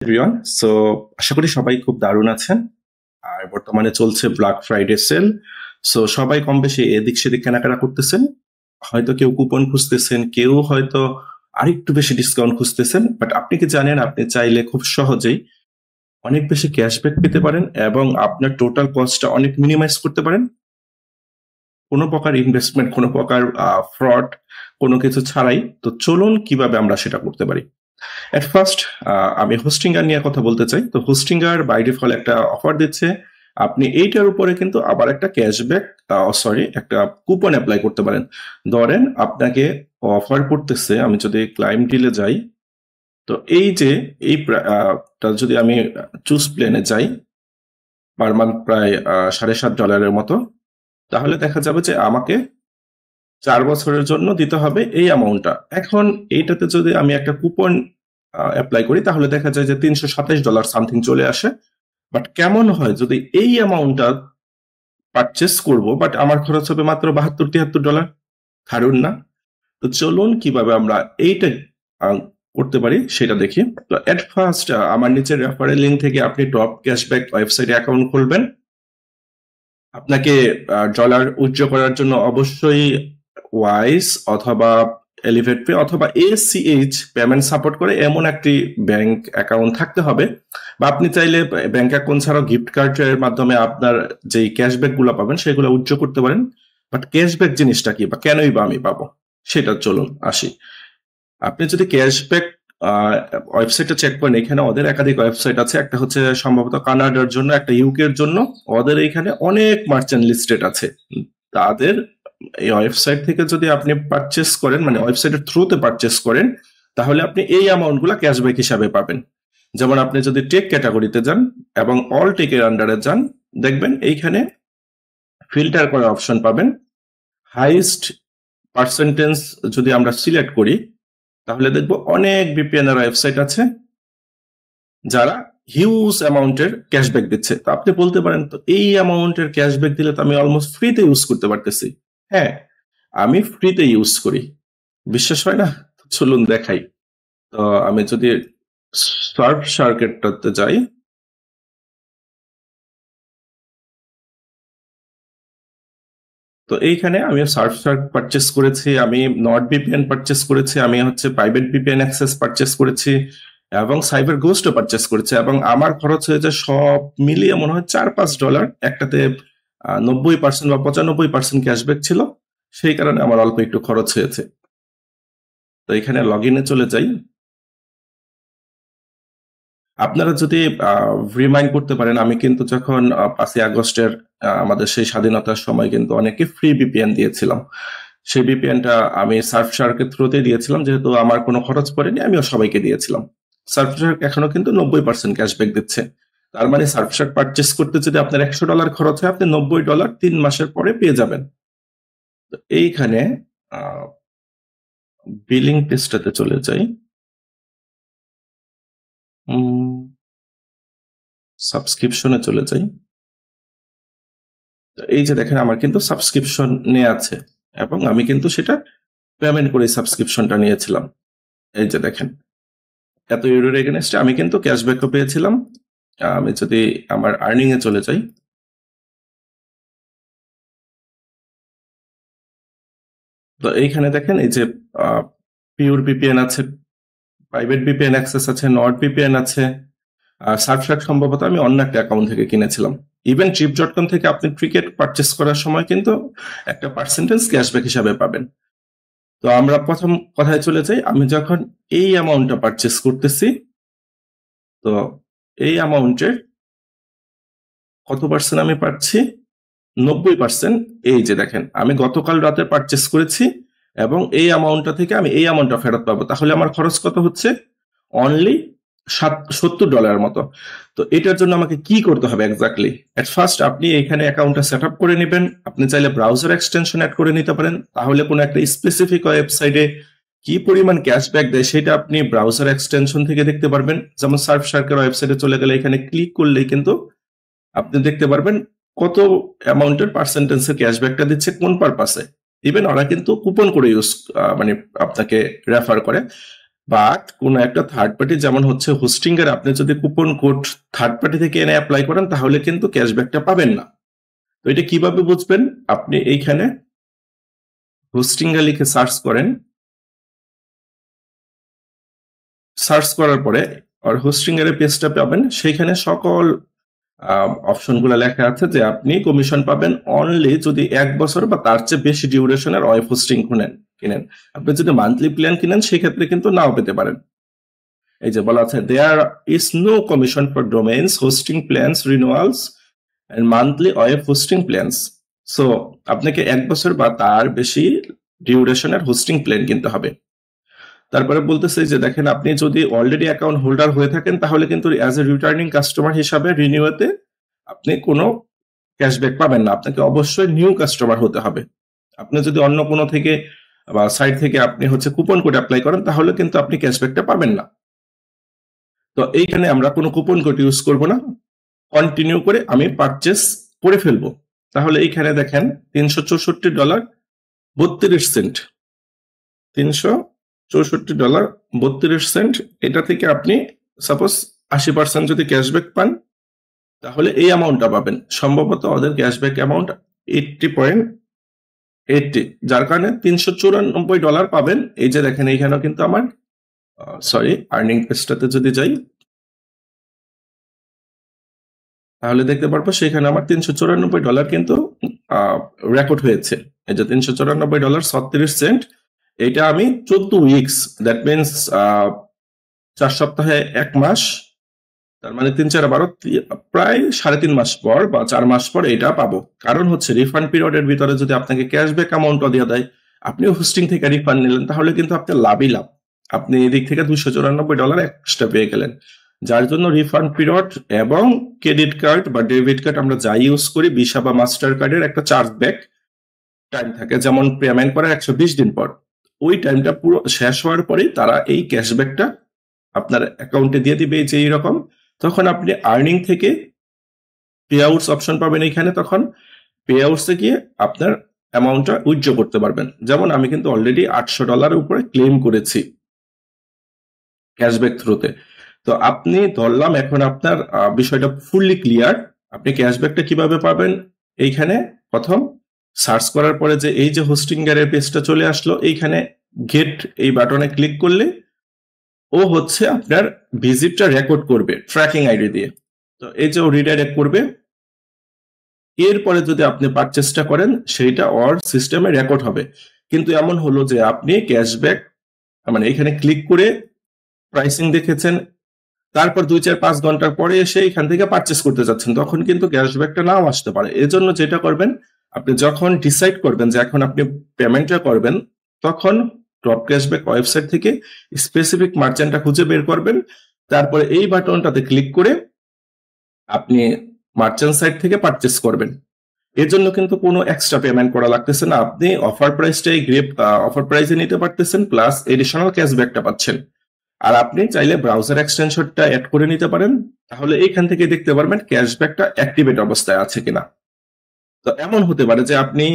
Everyone, so আশা করি সবাই খুব দারুণ আছেন। আর বর্তমানে চলছে ব্ল্যাক ফ্রাইডে সেল। সো সবাই কম বেশি এদিক সেদিক কেনাকাটা করতেছেন। হয়তো কেউ কুপন খুঁজতেছেন, কেউ হয়তো আরেকটু বেশি ডিসকাউন্ট খুঁজতেছেন। বাট আপনি কি জানেন, আপনি চাইলে খুব সহজেই অনেক বেশি ক্যাশব্যাক পেতে পারেন এবং আপনার টোটাল কস্টটা অনেক মিনিমাইজ করতে পারেন, কোনো প্রকার ইনভেস্টমেন্ট, কোনো প্রকার ফ্রড, কোনো কিছু ছাড়াই। তো চলুন কিভাবে আমরা সেটা করতে পারি। এট ফার্স্ট আমি হোস্টিঙ্গার নিয়ে কথা বলতে চাই। তো হোস্টিঙ্গার বাই ডিফল্ট একটা অফার দিচ্ছে। আপনি এইটার উপরে কিন্তু আবার একটা ক্যাশব্যাক, একটা কুপন অ্যাপ্লাই করতে পারেন। ধরেন আপনাকে অফার করতেছে, আমি যদি ক্লাইম ডিলে যাই, তো এই যে এই যদি আমি চুজ প্লেনে যাই, পার মান্থ প্রায় $7.5 মতো, তাহলে দেখা যাবে যে আমাকে 4 বছরের জন্য দিতে হবে এই অ্যামাউন্টটা। এখন এইটাতে যদি আমি একটা কুপন অ্যাপ্লাই করি, তাহলে দেখা যায় যে $327 সামথিং চলে আসে। বাট কেমন হয় যদি এই অ্যামাউন্টটা পারচেস করব, বাট আমার খরচ হবে মাত্র $72-73? দারুণ না? তো চলুন কিভাবে আমরা এইটা করতে পারি সেটা দেখি। তো এট ফার্স্ট আমার নিচের রেফারেল লিঙ্ক থেকে আপনি টপ ক্যাশব্যাক ওয়েবসাইটে অ্যাকাউন্ট খুলবেন। আপনাকে ডলার উইথড্র করার জন্য অবশ্যই ওয়াইজ অথবা এলিভেট পে অথবা ACH পেমেন্ট সাপোর্ট করে এমন একটি ব্যাংক অ্যাকাউন্ট থাকতে হবে। বা আপনি চাইলে ব্যাংক অ্যাকাউন্ট ছাড়াও গিফট কার্ডের মাধ্যমে আপনার যেই ক্যাশব্যাক গুলো পাবেন সেগুলো উইথড্র করতে পারেন। বাট ক্যাশব্যাক জিনিসটা কি বা কেনই বা আমি পাবো, সেটা চলুন আসি। আপনি যদি ক্যাশব্যাক ওয়েবসাইটটা চেক করেন, এখানে ওদের একাধিক ওয়েবসাইট আছে। একটা হচ্ছে সম্ভবত কানাডার জন্য, একটা ইউকের জন্য। ওদের এখানে অনেক মার্চেন্ট লিস্টেড আছে। তাদের এই ওয়েবসাইট থেকে যদি আপনি পারচেস করেন, মানে ওয়েবসাইটের থ্রুতে পারচেস করেন, তাহলে আপনি এই অ্যামাউন্ট গুলা ক্যাশব্যাক হিসাবে পাবেন। যেমন আপনি যদি টেক ক্যাটাগরিতে যান এবং অল টেকের আন্ডারে যান, দেখবেন এইখানে ফিল্টার করার অপশন পাবেন। হাইস্ট পার্সেন্টেজ যদি আমরা সিলেক্ট করি, তাহলে দেখবো অনেক VPN এর ওয়েবসাইট আছে যারা হিউজ অ্যামাউন্টের ক্যাশব্যাক দিচ্ছে। তো আপনি বলতে পারেন, তো এই অ্যামাউন্টের ক্যাশব্যাক দিলে তো আমি অলমোস্ট ফ্রিতে ইউজ করতে পারতেছি। হ্যাঁ, আমি ফ্রিতে ইউজ করি, বিশ্বাস হয় না? চলুন দেখাই। তো আমি যদি সার্ফ শার্কেটটাতে যাই, তো এইখানে আমি সার্ফ শার্ক পারচেস করেছি, আমি নর্ড VPN পারচেস করেছি, আমি হচ্ছে প্রাইভেট VPN অ্যাক্সেস পারচেস করেছি এবং সাইবার গোস্টও পারচেস করেছি। এবং আমার খরচ হয়েছে সব মিলিয়ে মনে হয় $4-5। একটাতে 90% বা 95% ক্যাশব্যাক ছিল, সেই কারণে আমার অল্প একটু খরচ হয়েছে। তো এখানে লগ ইনে চলে যাই। আপনারা যদি রিমাইন্ড করতে পারেন, আমি কিন্তু যখন 5ই আগস্টের আমাদের সেই স্বাধীনতার সময় কিন্তু অনেকে ফ্রি VPN দিয়েছিলাম। সেই VPNটা আমি সার্ফ শার্কের থ্রুতে দিয়েছিলাম, যেহেতু আমার কোনো খরচ পড়েনি, আমিও সবাইকে দিয়েছিলাম। সার্ফ শার্ক এখনো কিন্তু 90% ক্যাশব্যাক দিচ্ছে। তার মানে সার্ফ শার্ক পারচেস করতে যদি আপনার $100 খরচ হয়, আপনি $90 3 মাসের পরে পেয়ে যাবেন। তো এইখানে বিলিং পেজটাতে চলে যাই, সাবস্ক্রিপশনে চলে যাই। এই যে দেখেন, আমার কিন্তু সাবস্ক্রিপশন নেওয়া আছে এবং আমি কিন্তু সেটা পেমেন্ট করে সাবস্ক্রিপশনটা নিয়েছিলাম। এই যে দেখেন, এত ইউরোর এগেনস্টে আমি কিন্তু ক্যাশব্যাকও পেয়েছিলাম। আমি যদি আমার আর্নিং এ চলে যাই, তো এইখানে দেখেন এই যে পিওর VPN আছে, প্রাইভেট VPN অ্যাক্সেস আছে, নর্ড VPN আছে। সার্ফশার্ক সম্ভবত আমি অন্য একটা অ্যাকাউন্ট থেকে কিনেছিলাম। ইভেন trip.com থেকে আপনি টিকিট পারচেস করার সময় কিন্তু একটা পার্সেন্টেজ ক্যাশব্যাক হিসাবে পাবেন। তো আমরা প্রথম কথায় চলে যাই। আমি যখন এই অ্যামাউন্টটা পারচেস করতেছি, তো এই অ্যামাউন্টের কত পার্সেন্ট আমি পাচ্ছি? 90%। এই যে দেখেন, আমি গতকাল রাতে পারচেস করেছি এবং এই অ্যামাউন্টটা থেকে আমি এই অ্যামাউন্টটা ফেরত পাবো। তাহলে আমার খরচ কত হচ্ছে? অনলি $70 মতো। তো এটার জন্য আমাকে কি করতে হবে এক্স্যাক্টলি? এট ফার্স্ট আপনি এখানে অ্যাকাউন্টটা সেট আপ করে নেবেন। আপনি চাইলে ব্রাউজার এক্সটেনশন অ্যাড করে নিতে পারেন, তাহলে কোনো একটা স্পেসিফিক ওয়েবসাইটে কি পরিমাণ ক্যাশব্যাক দেয় সেটা আপনি ব্রাউজার এক্সটেনশন থেকে দেখতে পারবেন। যেমন সার্ফ শার্কের ওয়েবসাইটে চলে গেলে এখানে ক্লিক করলেই কিন্তু আপনি দেখতে পারবেন কত অ্যামাউন্টের পার্সেন্টেজের ক্যাশব্যাকটা দিচ্ছে কোন পারপাসে। ইভেন ওরা কিন্তু কুপন করে ইউজ, মানে আপনাকে রেফার করে। বাট কোনো একটা থার্ড পার্টি যেমন হচ্ছে হোস্টিং এর আপনি যদি কুপন কোড থার্ড পার্টি থেকে এনে অ্যাপ্লাই করেন তাহলে কিন্তু ক্যাশব্যাকটা পাবেন না। তো এটা কিভাবে বুঝবেন? আপনি এইখানে হোস্টিং এ লিখে সার্চ করেন, সার্চ করার পরে আর হোস্টিং এর পেজটা পাবেন, সেইখানে সকল অপশনগুলো লেখা আছে যে আপনি কমিশন পাবেন অনলি যদি 1 বছর বা তার চেয়ে বেশি ডিউরেশনের ওয়েব হোস্টিং কিনেন। আপনি যদি মান্থলি প্ল্যান কিনেন সেক্ষেত্রে কিন্তু নাও পেতে পারেন। এই যে বলা আছে there is no commission for domains hosting plans renewals and monthly web hosting plans. So আপনাকে 1 বছর বা তার বেশি ডিউরেশনের হোস্টিং প্ল্যান কিনতে হবে। তারপরে বলতেছে যে দেখেন আপনি যদি অলরেডি অ্যাকাউন্ট হোল্ডার হয়ে থাকেন তাহলে কিন্তু অ্যাজ এ রিটার্নিং কাস্টমার হিসাবে রিনিউতে আপনি কোনো ক্যাশব্যাক পাবেন না, আপনাকে অবশ্যই নিউ কাস্টমার হতে হবে। আপনি যদি অন্য কোনো থেকে বা সাইট থেকে আপনি হচ্ছে কুপন কোড অ্যাপ্লাই করেন তাহলে কিন্তু আপনি ক্যাশব্যাকটা পাবেন না। তো এইখানে আমরা কোনো কুপন কোড ইউজ করব না, কন্টিনিউ করে আমি পারচেস করে ফেলবো। তাহলে এইখানে দেখেন $364.32, $364.32, এটা থেকে আপনি সাপোজ 80% যদি ক্যাশব্যাক পান তাহলে এই অ্যামাউন্টটা পাবেন। সম্ভবত ওদের ক্যাশব্যাক অ্যামাউন্ট 80.80, যার কারণে $394 পাবেন। এই যে দেখেন এইখানেও কিন্তু আমার আর্নিং পেজটাতে যদি যাই তাহলে দেখতে পারবো সেখানে আমার $394 কিন্তু রেকর্ড হয়েছে। এই যে $394.36, এটা আমি 14 উইকস, দ্যাট মিনস 4 সপ্তাহে 1 মাস, তার মানে 3 4 12 প্রায় 3.5 মাস পর বা 4 মাস পর এটা পাবো। কারণ হচ্ছে রিফান্ড পিরিয়ডের ভিতরে যদি আপনাকে ক্যাশব্যাক অ্যামাউন্টও দিয়ে দেয়, আপনি হোস্টিং থেকে রিফান্ড নিলেন তাহলে কিন্তু আপনার লাভই লাভ। আপনি এদিক থেকে $294 এক্সট্রা পেয়ে গেলেন, যার জন্য রিফান্ড পিরিয়ড এবং ক্রেডিট কার্ড বা ডেবিট কার্ড আমরা যাই ইউজ করি ভিসা বা মাস্টার কার্ডের একটা চার্জব্যাক টাইম থাকে, যেমন পেমেন্ট করার 120 দিন পর। ওই টাইমটা পুরো শেষ হওয়ার পরেই তারা এই ক্যাশব্যাকটা আপনার অ্যাকাউন্টে দিয়ে দিবে যে এইরকম। তখন আপনি আর্নিং থেকে পে আউটস অপশন পাবেন এইখানে, তখন পে আউটসে গিয়ে আপনার অ্যামাউন্টটা উইথড্র করতে পারবেন। যেমন আমি কিন্তু অলরেডি $800 উপরে ক্লেম করেছি ক্যাশব্যাক থ্রুতে। তো আপনি ধরলাম এখন আপনার বিষয়টা ফুললি ক্লিয়ার। আপনি ক্যাশব্যাকটা কিভাবে পাবেন? এইখানে প্রথম সার্চ করার পরে যে এই যে হোস্টিং এর পেজটা চলে আসলো, এইখানে গেট এই বাটনে ক্লিক করলে ও হচ্ছে আপনার ভিজিটটা রেকর্ড করবে ট্র্যাকিং আইডি দিয়ে। তো এই যে ও রিডাইরেক্ট করবে, এরপরে যদি আপনি পারচেসটা করেন সেইটা ওর সিস্টেমে রেকর্ড হবে। কিন্তু এমন হলো যে আপনি ক্যাশব্যাক মানে এখানে ক্লিক করে প্রাইসিং দেখেছেন, তারপর 2 4 5 ঘন্টা পরে এসে এখান থেকে পারচেস করতে যাচ্ছেন, তখন কিন্তু ক্যাশব্যাকটা নাও আসতে পারে। এজন্য যেটা করবেন, আপনি যখন ডিসাইড করবেন যে এখন আপনি পেমেন্টটা করবেন, তখন টপ ক্যাশব্যাক ওয়েবসাইট থেকে স্পেসিফিক মার্চেন্টটা খুঁজে বের করবেন, তারপরে এই বাটনটাতে ক্লিক করে আপনি মার্চেন্ট সাইট থেকে পারচেস করবেন। এর জন্য কিন্তু কোনো এক্সট্রা পেমেন্ট করা লাগতেছে না, আপনি অফার প্রাইসটাই অফার প্রাইসে নিতে পারতেছেন, প্লাস এডিশনাল ক্যাশব্যাকটা পাচ্ছেন। আর আপনি চাইলে ব্রাউজার এক্সটেনশনটা অ্যাড করে নিতে পারেন, তাহলে এইখান থেকে দেখতে পারবেন ক্যাশব্যাকটা অ্যাক্টিভেট অবস্থায় আছে কিনা। তো এমন হতে পারে যে আপনি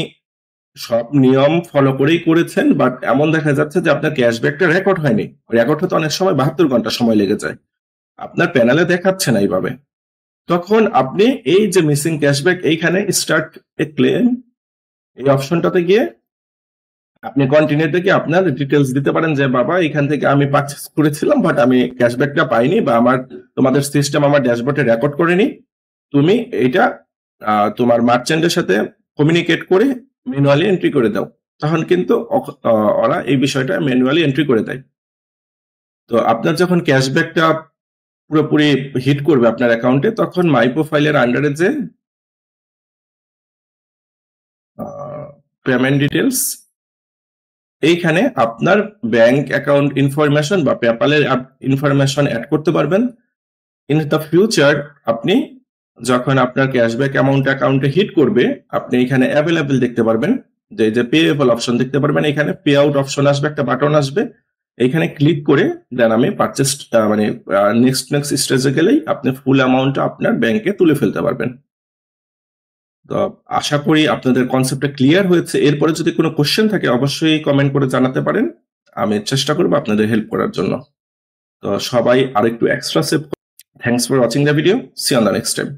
সব নিয়ম ফলো করেই করেছেন, বাট এমন দেখা যাচ্ছে যে আপনার ক্যাশব্যাকটা রেকর্ড হয়নি। রেকর্ড হতে অনেক সময় 72 ঘন্টা সময় লেগে যায়, আপনার প্যানেলে দেখাচ্ছে না এইভাবে। তখন আপনি এই যে মিসিং ক্যাশব্যাক এইখানে স্টার্ট এ ক্লেম এই অপশনটাতে গিয়ে আপনি কন্টিনিউ থেকে আপনার ডিটেলস দিতে পারেন যে বাবা এখান থেকে আমি পারচেস করেছিলাম বাট আমি ক্যাশব্যাকটা পাইনি, বা আমার তোমাদের সিস্টেম আমার ড্যাশবোর্ডে রেকর্ড করেনি, তুমি এটা তোমার মার্চেন্টের সাথে কমিউনিকেট করে ম্যানুয়ালি এন্ট্রি করে দাও। তখন কিন্তু ওরা এই বিষয়টা ম্যানুয়ালি এন্ট্রি করে দেয়। তো আপনার যখন ক্যাশব্যাকটা পুরোপুরি হিট করবে আপনার অ্যাকাউন্টে, তখন মাই প্রোফাইলের আন্ডারে যে পেমেন্ট ডিটেলস, এইখানে আপনার ব্যাংক অ্যাকাউন্ট ইনফরমেশন বা পেপ্যালের ইনফরমেশন অ্যাড করতে পারবেন। ইন দ্য ফিউচার আপনি যখন আপনার ক্যাশব্যাক অ্যামাউন্ট অ্যাকাউন্টে হিট করবে, আপনি এখানে অ্যাভেলেবেল দেখতে পারবেন, যে পেয়েবল অপশন দেখতে পারবেন, এখানে পে আউট অপশন আসবে, একটা বাটন আসবে, এখানে ক্লিক করে দেন আমি পারচেস মানে নেক্সট স্টেজে গেলেই আপনি ফুল অ্যামাউন্টটা আপনার ব্যাংকে তুলে ফেলতে পারবেন। তো আশা করি আপনাদের কনসেপ্টটা ক্লিয়ার হয়েছে। এরপরে যদি কোনো কোশ্চেন থাকে অবশ্যই কমেন্ট করে জানাতে পারেন। আমি চেষ্টা করবো আপনাদের হেল্প করার জন্য। তো সবাই আরেকটু extra save. Thanks for watching the video, see on the next time.